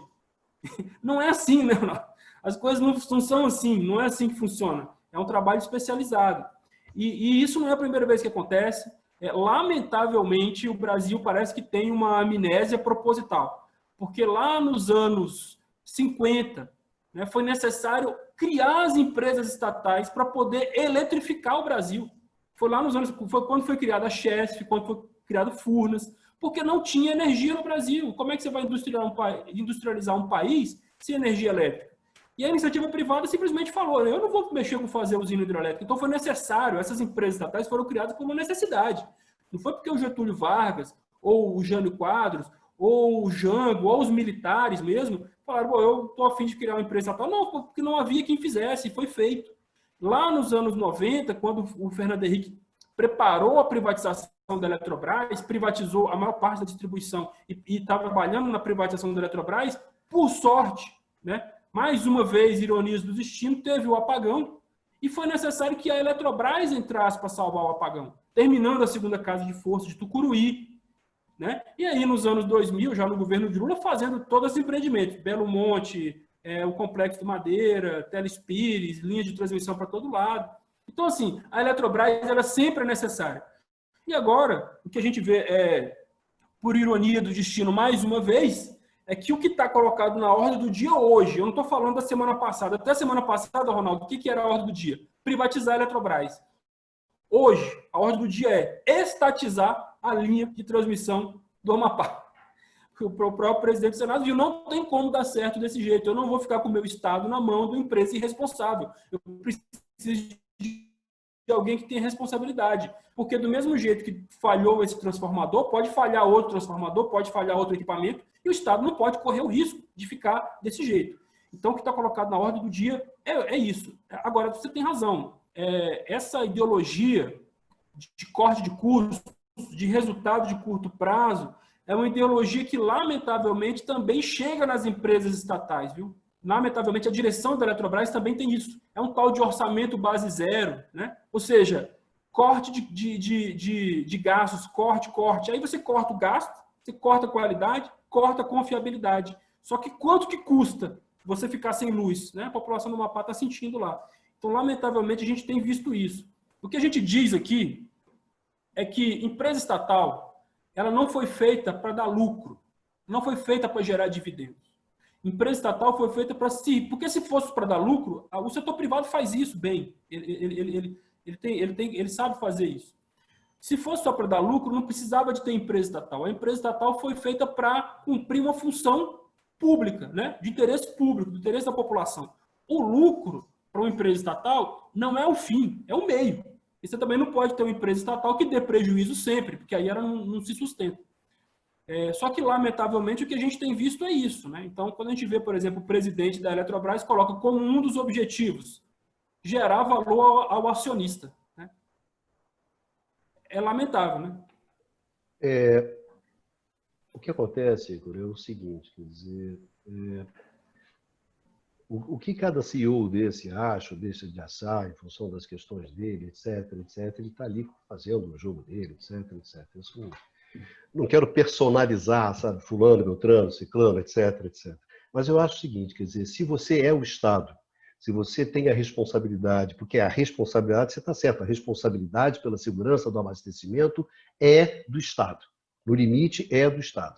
Não é assim, né? As coisas não são assim, não é assim que funciona. É um trabalho especializado. E isso não é a primeira vez que acontece. Lamentavelmente, o Brasil parece que tem uma amnésia proposital. Porque lá nos anos 50, né, foi necessário criar as empresas estatais para poder eletrificar o Brasil. Foi quando foi criada a Chesf, quando foi criado Furnas, porque não tinha energia no Brasil. Como é que você vai industrializar um país sem energia elétrica? E a iniciativa privada simplesmente falou, eu não vou mexer com fazer usina hidrelétrica. Então foi necessário, essas empresas estatais foram criadas por uma necessidade. Não foi porque o Getúlio Vargas, ou o Jânio Quadros, ou o Jango, ou os militares mesmo, falaram, eu estou a fim de criar uma empresa estatal. Não, porque não havia quem fizesse, e foi feito. Lá nos anos 90, quando o Fernando Henrique preparou a privatização da Eletrobras, privatizou a maior parte da distribuição e estava trabalhando na privatização da Eletrobras, por sorte, né? Mais uma vez, ironias do destino, teve o apagão e foi necessário que a Eletrobras entrasse para salvar o apagão, terminando a segunda casa de força de Tucuruí, né? E aí, nos anos 2000, já no governo de Lula, fazendo todos os empreendimentos, Belo Monte, o Complexo do Madeira, Telespires, linhas de transmissão para todo lado. Então, assim, a Eletrobras ela sempre é necessária. E agora, o que a gente vê, por ironia do destino, mais uma vez, é que o que está colocado na ordem do dia hoje, eu não estou falando da semana passada, até semana passada, Ronaldo, o que era a ordem do dia? Privatizar a Eletrobras. Hoje, a ordem do dia é estatizar a linha de transmissão do Amapá. O próprio presidente do Senado viu, não tem como dar certo desse jeito, eu não vou ficar com o meu Estado na mão de uma empresa irresponsável. Eu preciso de alguém que tenha responsabilidade. Porque do mesmo jeito que falhou esse transformador, pode falhar outro transformador, pode falhar outro equipamento, e o Estado não pode correr o risco de ficar desse jeito. Então, o que está colocado na ordem do dia é isso. Agora, você tem razão. Essa ideologia de corte de custos, de resultado de curto prazo, é uma ideologia que, lamentavelmente, também chega nas empresas estatais, viu? Lamentavelmente, a direção da Eletrobras também tem isso. É um tal de orçamento base zero, né? Ou seja, corte de gastos, corte. Aí você corta o gasto, você corta a qualidade, corta a confiabilidade. Só que quanto que custa você ficar sem luz, né? A população do Amapá está sentindo lá. Então, lamentavelmente, a gente tem visto isso. O que a gente diz aqui é que empresa estatal, ela não foi feita para dar lucro, não foi feita para gerar dividendos. Empresa estatal foi feita para si, porque se fosse para dar lucro, o setor privado faz isso bem, ele sabe fazer isso. Se fosse só para dar lucro, não precisava de ter empresa estatal. A empresa estatal foi feita para cumprir uma função pública, né? De interesse público, do interesse da população. O lucro para uma empresa estatal não é o fim, é o meio. E você também não pode ter uma empresa estatal que dê prejuízo sempre, porque aí ela não se sustenta. Só que, lamentavelmente, o que a gente tem visto é isso, né? Então, quando a gente vê, por exemplo, o presidente da Eletrobras coloca como um dos objetivos gerar valor ao acionista, né? É lamentável, né? O que acontece, Igor, é o seguinte, quer dizer, o que cada CEO desse acha ou deixa de achar em função das questões dele, etc, ele está ali fazendo o jogo dele, etc. Isso não quero personalizar, sabe, fulano, beltrano, ciclano, etc. Mas eu acho o seguinte, quer dizer, se você é o Estado, se você tem a responsabilidade, porque a responsabilidade, você está certo, a responsabilidade pela segurança do abastecimento é do Estado. No limite, é do Estado.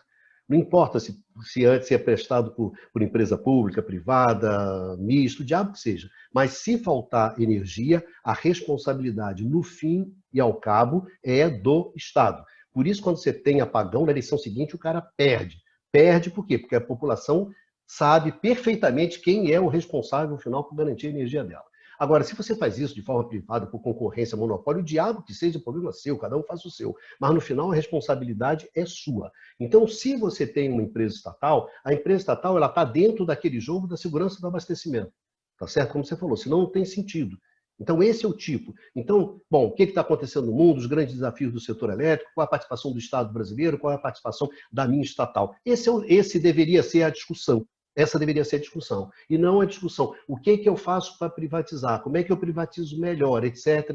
Não importa se antes é prestado por empresa pública, privada, misto, o diabo que seja. Mas se faltar energia, a responsabilidade, no fim e ao cabo, é do Estado. Por isso, quando você tem apagão, na eleição seguinte, o cara perde. Perde por quê? Porque a população sabe perfeitamente quem é o responsável, no final, por garantir a energia dela. Agora, se você faz isso de forma privada, por concorrência, monopólio, o diabo que seja, problema seu, cada um faz o seu. Mas, no final, a responsabilidade é sua. Então, se você tem uma empresa estatal, a empresa estatal está dentro daquele jogo da segurança do abastecimento. Tá certo? Como você falou, senão não tem sentido. Então, esse é o tipo. Então, bom, o que está acontecendo no mundo, os grandes desafios do setor elétrico, qual a participação do Estado brasileiro, qual a participação da minha estatal. Esse deveria ser a discussão. Essa deveria ser a discussão. E não a discussão, o que eu faço para privatizar, como é que eu privatizo melhor, etc.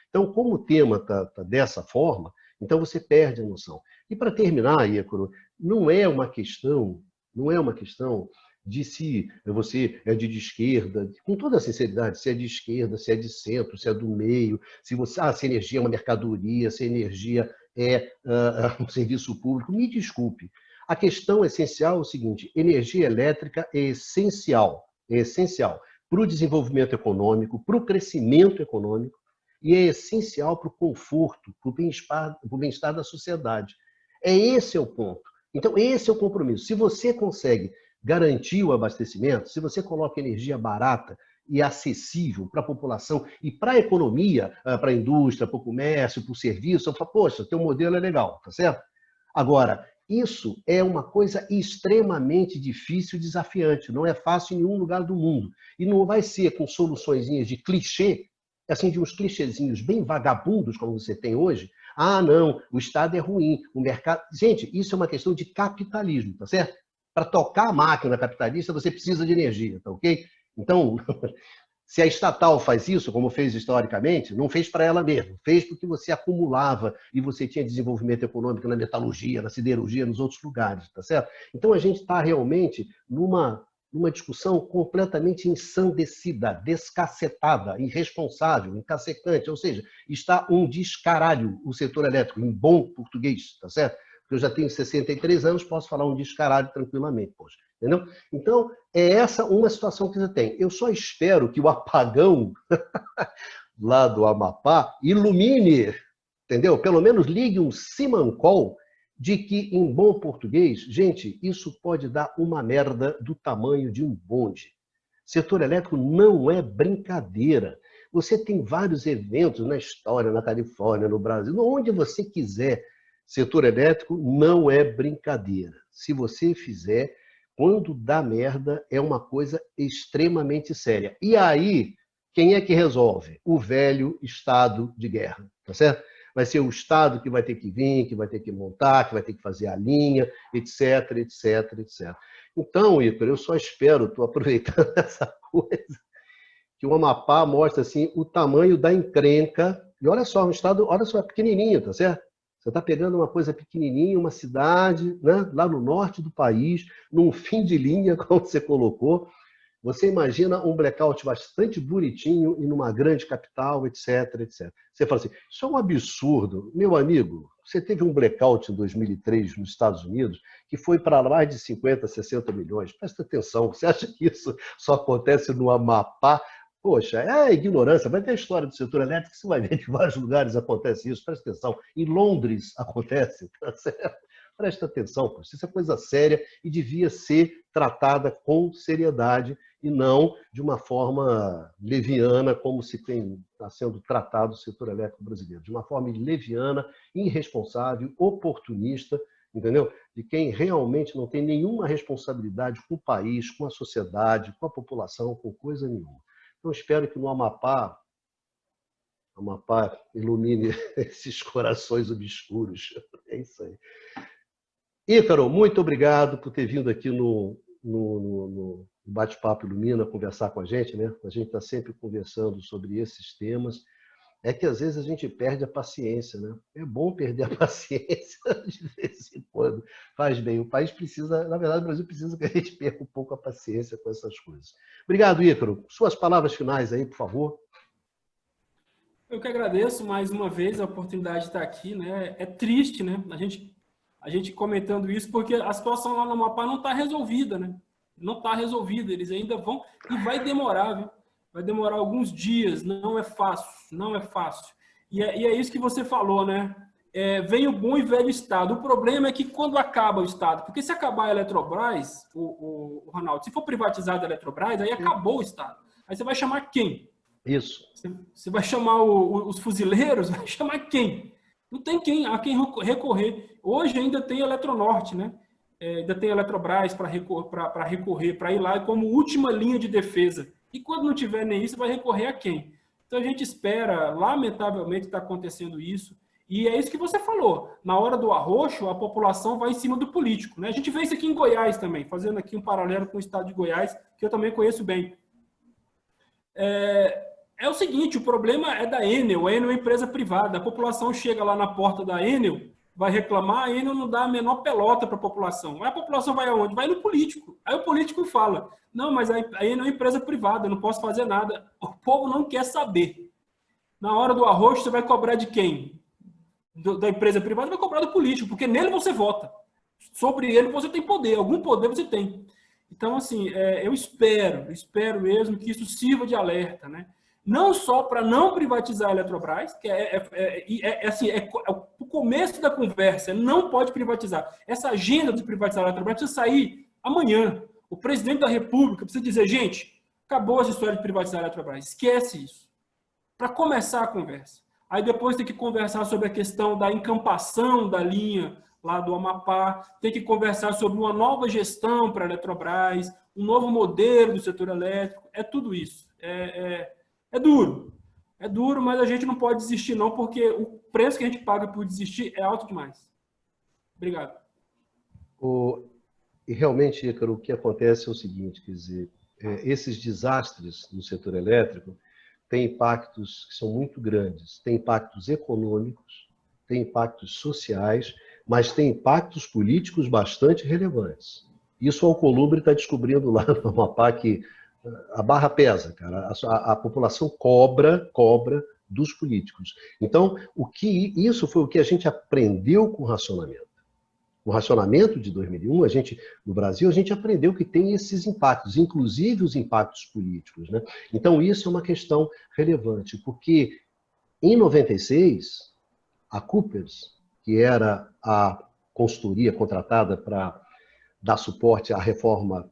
Então, como o tema está dessa forma, então você perde a noção. E para terminar, Ícaro, não é uma questão de se você é de esquerda, com toda a sinceridade, se é de esquerda, se é de centro, se é do meio, se energia é uma mercadoria, se energia é um serviço público, me desculpe. A questão essencial é o seguinte: energia elétrica é essencial para o desenvolvimento econômico, para o crescimento econômico, e é essencial para o conforto, para o bem-estar da sociedade. Esse é o ponto. Então, esse é o compromisso. Se você consegue garantir o abastecimento, se você coloca energia barata e acessível para a população e para a economia, para a indústria, para o comércio, para o serviço, eu falo, poxa, teu modelo é legal, tá certo? Agora, isso é uma coisa extremamente difícil e desafiante. Não é fácil em nenhum lugar do mundo. E não vai ser com soluçõezinhas de clichê, assim, de uns clichêzinhos bem vagabundos, como você tem hoje. Ah, não, o Estado é ruim, o mercado... Gente, isso é uma questão de capitalismo, tá certo? Para tocar a máquina capitalista, você precisa de energia, tá ok? Então, se a estatal faz isso, como fez historicamente, não fez para ela mesma, fez porque você acumulava e você tinha desenvolvimento econômico na metalurgia, na siderurgia, nos outros lugares, tá certo? Então, a gente está realmente numa discussão completamente ensandecida, descacetada, irresponsável, encacecante, ou seja, está um descaralho o setor elétrico, em bom português, tá certo? Eu já tenho 63 anos, posso falar um descaralho tranquilamente, poxa, entendeu? Então, é essa uma situação que você tem. Eu só espero que o apagão lá do Amapá ilumine, entendeu? Pelo menos ligue um simancol de que, em bom português, gente, isso pode dar uma merda do tamanho de um bonde. Setor elétrico não é brincadeira. Você tem vários eventos na história, na Califórnia, no Brasil, onde você quiser. Setor elétrico não é brincadeira. Se você fizer, quando dá merda, é uma coisa extremamente séria. E aí, quem é que resolve? O velho estado de guerra, tá certo? Vai ser o Estado que vai ter que vir, que vai ter que montar, que vai ter que fazer a linha, etc, etc, etc. Então, Ícaro, eu só espero, estou aproveitando essa coisa, que o Amapá mostra assim, o tamanho da encrenca. E olha só, um estado, olha só, pequenininho, tá certo? Você está pegando uma coisa pequenininha, uma cidade, né, lá no norte do país, num fim de linha, como você colocou. Você imagina um blackout bastante bonitinho e numa grande capital, etc, etc. Você fala assim, isso é um absurdo. Meu amigo, você teve um blackout em 2003 nos Estados Unidos que foi para mais de 50, 60 milhões. Presta atenção, você acha que isso só acontece no Amapá? Poxa, é ignorância. Vai ter a história do setor elétrico, você vai ver que em vários lugares acontece isso. Presta atenção. Em Londres acontece, tá certo? Presta atenção, poxa. Isso é coisa séria e devia ser tratada com seriedade e não de uma forma leviana, como está sendo tratado o setor elétrico brasileiro. De uma forma leviana, irresponsável, oportunista, entendeu? De quem realmente não tem nenhuma responsabilidade com o país, com a sociedade, com a população, com coisa nenhuma. Então, espero que no Amapá ilumine esses corações obscuros. É isso aí. Ícaro, muito obrigado por ter vindo aqui no Bate-Papo Ilumina conversar com a gente, né? A gente está sempre conversando sobre esses temas. É que às vezes a gente perde a paciência, né? É bom perder a paciência de vez em quando. Faz bem. O país precisa, na verdade, o Brasil precisa que a gente perca um pouco a paciência com essas coisas. Obrigado, Ícaro. Suas palavras finais aí, por favor. Eu que agradeço mais uma vez a oportunidade de estar aqui, né? É triste, né? A gente comentando isso, porque a situação lá no Amapá não está resolvida, né? Não está resolvida. Eles ainda vão e vai demorar, viu? Vai demorar alguns dias, não é fácil, não é fácil. E é isso que você falou, né? Vem o bom e velho Estado. O problema é que quando acaba o Estado, porque se acabar a Eletrobras, o Ronaldo, se for privatizada a Eletrobras, aí acabou o Estado. Aí você vai chamar quem? Isso. Você vai chamar os fuzileiros? Vai chamar quem? Não tem a quem recorrer. Hoje ainda tem a Eletronorte, né? Ainda tem a Eletrobras para recorrer, para ir lá como última linha de defesa. E quando não tiver nem isso, vai recorrer a quem? Então a gente espera, lamentavelmente está acontecendo isso, e é isso que você falou. Na hora do arroxo, a população vai em cima do político, né? A gente vê isso aqui em Goiás também, fazendo aqui um paralelo com o estado de Goiás, que eu também conheço bem. É o seguinte, o problema é da Enel. A Enel é uma empresa privada. A população chega lá na porta da Enel vai reclamar e ainda não dá a menor pelota para a população. Aí a população vai aonde? Vai no político. Aí o político fala, não, mas aí não é empresa privada, eu não posso fazer nada. O povo não quer saber. Na hora do arroz, você vai cobrar de quem? Da empresa privada, vai cobrar do político, porque nele você vota. Sobre ele você tem poder, algum poder você tem. Então, assim, eu espero mesmo que isso sirva de alerta, né? Não só para não privatizar a Eletrobras, que é o começo da conversa, não pode privatizar. Essa agenda de privatizar a Eletrobras precisa sair amanhã. O presidente da República precisa dizer, gente, acabou essa história de privatizar a Eletrobras, esquece isso. Para começar a conversa. Aí depois tem que conversar sobre a questão da encampação da linha lá do Amapá, tem que conversar sobre uma nova gestão para a Eletrobras, um novo modelo do setor elétrico, é tudo isso. É duro, mas a gente não pode desistir não, porque o preço que a gente paga por desistir é alto demais. Obrigado. E realmente, Ícaro, o que acontece é o seguinte, quer dizer, esses desastres no setor elétrico têm impactos que são muito grandes, tem impactos econômicos, tem impactos sociais, mas tem impactos políticos bastante relevantes. Isso o Alcolumbre está descobrindo lá no Amapá, que a barra pesa, cara. A população cobra dos políticos. Então, isso foi o que a gente aprendeu com o racionamento. No racionamento de 2001, no Brasil, a gente aprendeu que tem esses impactos, inclusive os impactos políticos, né? Então, isso é uma questão relevante, porque em 96, a Coopers, que era a consultoria contratada para dar suporte à reforma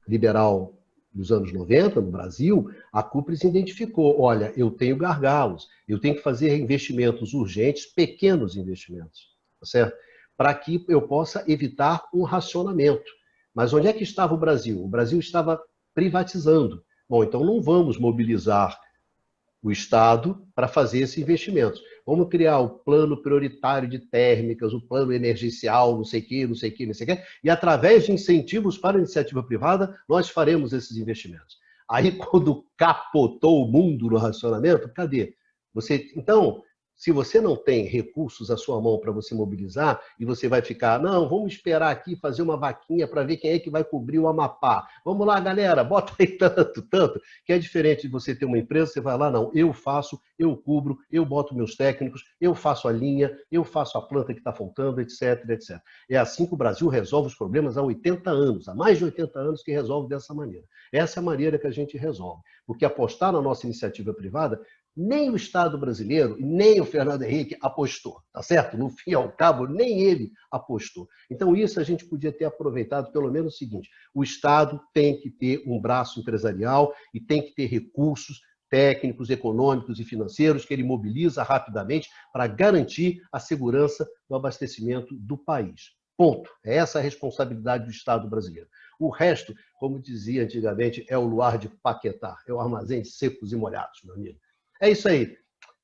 liberal dos anos 90 no Brasil, a Coopers identificou, olha, eu tenho gargalos, eu tenho que fazer investimentos urgentes, pequenos investimentos, tá certo? Para que eu possa evitar um racionamento. Mas onde é que estava o Brasil? O Brasil estava privatizando. Bom, então não vamos mobilizar o Estado para fazer esses investimentos. Vamos criar o plano prioritário de térmicas, o plano emergencial, não sei o quê, não sei o quê, não sei o quê, e através de incentivos para a iniciativa privada, nós faremos esses investimentos. Aí, quando capotou o mundo no racionamento, cadê? Então, se você não tem recursos à sua mão para você mobilizar, e você vai ficar, não, vamos esperar aqui fazer uma vaquinha para ver quem é que vai cobrir o Amapá. Vamos lá, galera, bota aí tanto, que é diferente de você ter uma empresa, você vai lá, não, eu faço, eu cubro, eu boto meus técnicos, eu faço a linha, eu faço a planta que está faltando, etc, etc. É assim que o Brasil resolve os problemas há 80 anos, há mais de 80 anos que resolve dessa maneira. Essa é a maneira que a gente resolve, porque apostar na nossa iniciativa privada, nem o Estado brasileiro, nem o Fernando Henrique apostou, tá certo? No fim e ao cabo, nem ele apostou. Então, isso a gente podia ter aproveitado pelo menos o seguinte, o Estado tem que ter um braço empresarial e tem que ter recursos técnicos, econômicos e financeiros que ele mobiliza rapidamente para garantir a segurança do abastecimento do país. Ponto. É essa a responsabilidade do Estado brasileiro. O resto, como dizia antigamente, é o luar de Paquetá, é o armazém de secos e molhados, meu amigo. É isso aí.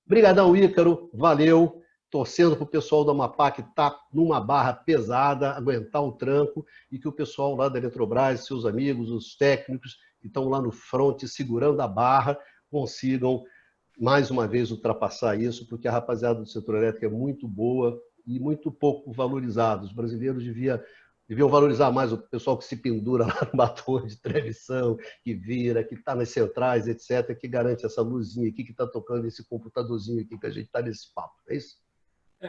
Obrigadão, Ícaro. Valeu. Torcendo para o pessoal do Amapá que está numa barra pesada, aguentar o tranco, e que o pessoal lá da Eletrobras, seus amigos, os técnicos que estão lá no fronte segurando a barra, consigam mais uma vez ultrapassar isso, porque a rapaziada do setor elétrico é muito boa e muito pouco valorizada. Os brasileiros deviam valorizar mais o pessoal que se pendura lá no batom de trevição, que vira, que está nas centrais, etc., que garante essa luzinha aqui, que está tocando esse computadorzinho aqui, que a gente está nesse papo. É isso?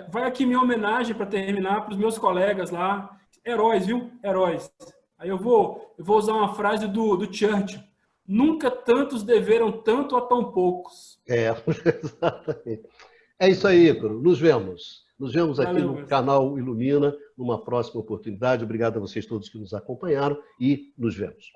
Vai aqui minha homenagem para terminar para os meus colegas lá. Heróis, viu? Heróis. Aí eu vou usar uma frase do Churchill. Nunca tantos deveram tanto a tão poucos. Exatamente. É isso aí, Ícaro. Nos vemos. Nos vemos aqui no canal Ilumina, numa próxima oportunidade. Obrigado a vocês todos que nos acompanharam e nos vemos.